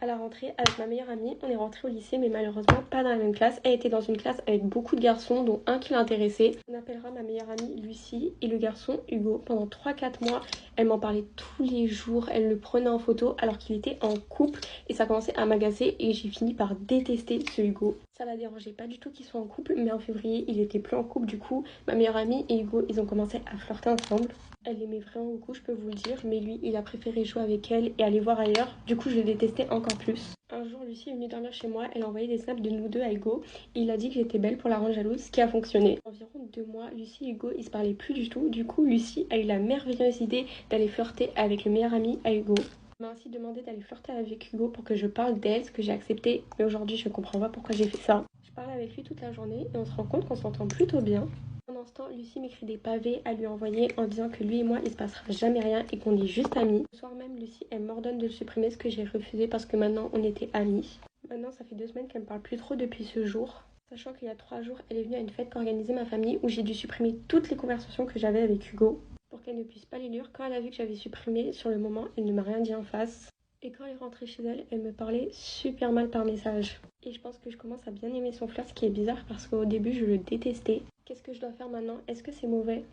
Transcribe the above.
À la rentrée, avec ma meilleure amie, on est rentré au lycée, mais malheureusement pas dans la même classe. Elle était dans une classe avec beaucoup de garçons, dont un qui l'intéressait. On appellera ma meilleure amie Lucie et le garçon Hugo. Pendant 3 4 mois, elle m'en parlait tous les jours. Elle le prenait en photo alors qu'il était en couple et ça commençait à m'agacer et j'ai fini par détester ce Hugo. Ça la dérangeait pas du tout qu'ils soient en couple, mais en février, il était plus en couple. Du coup, ma meilleure amie et Hugo, ils ont commencé à flirter ensemble. Elle l'aimait vraiment beaucoup, je peux vous le dire, mais lui, il a préféré jouer avec elle et aller voir ailleurs. Du coup, je le détestais encore plus. Un jour, Lucie est venue dormir chez moi, elle a envoyé des snaps de nous deux à Hugo et il a dit que j'étais belle pour la rendre jalouse, ce qui a fonctionné. Environ 2 mois, Lucie et Hugo, ils se parlaient plus du tout. Du coup, Lucie a eu la merveilleuse idée d'aller flirter avec le meilleur ami à Hugo. Elle m'a ainsi demandé d'aller flirter avec Hugo pour que je parle d'elle, ce que j'ai accepté, mais aujourd'hui, je comprends pas pourquoi j'ai fait ça. Je parle avec lui toute la journée et on se rend compte qu'on s'entend plutôt bien. Pendant ce temps, Lucie m'écrit des pavés à lui envoyer en disant que lui et moi, il se passera jamais rien et qu'on est juste amis. Le soir même, Lucie, elle m'ordonne de le supprimer, ce que j'ai refusé parce que maintenant, on était amis. Maintenant, ça fait 2 semaines qu'elle me parle plus trop depuis ce jour. Sachant qu'il y a 3 jours, elle est venue à une fête qu'organisait ma famille où j'ai dû supprimer toutes les conversations que j'avais avec Hugo pour qu'elle ne puisse pas les lire. Quand elle a vu que j'avais supprimé, sur le moment, elle ne m'a rien dit en face. Et quand elle est rentrée chez elle, elle me parlait super mal par message. Et je pense que je commence à bien aimer son flirt, ce qui est bizarre parce qu'au début, je le détestais. Qu'est-ce que je dois faire maintenant? Est-ce que c'est mauvais?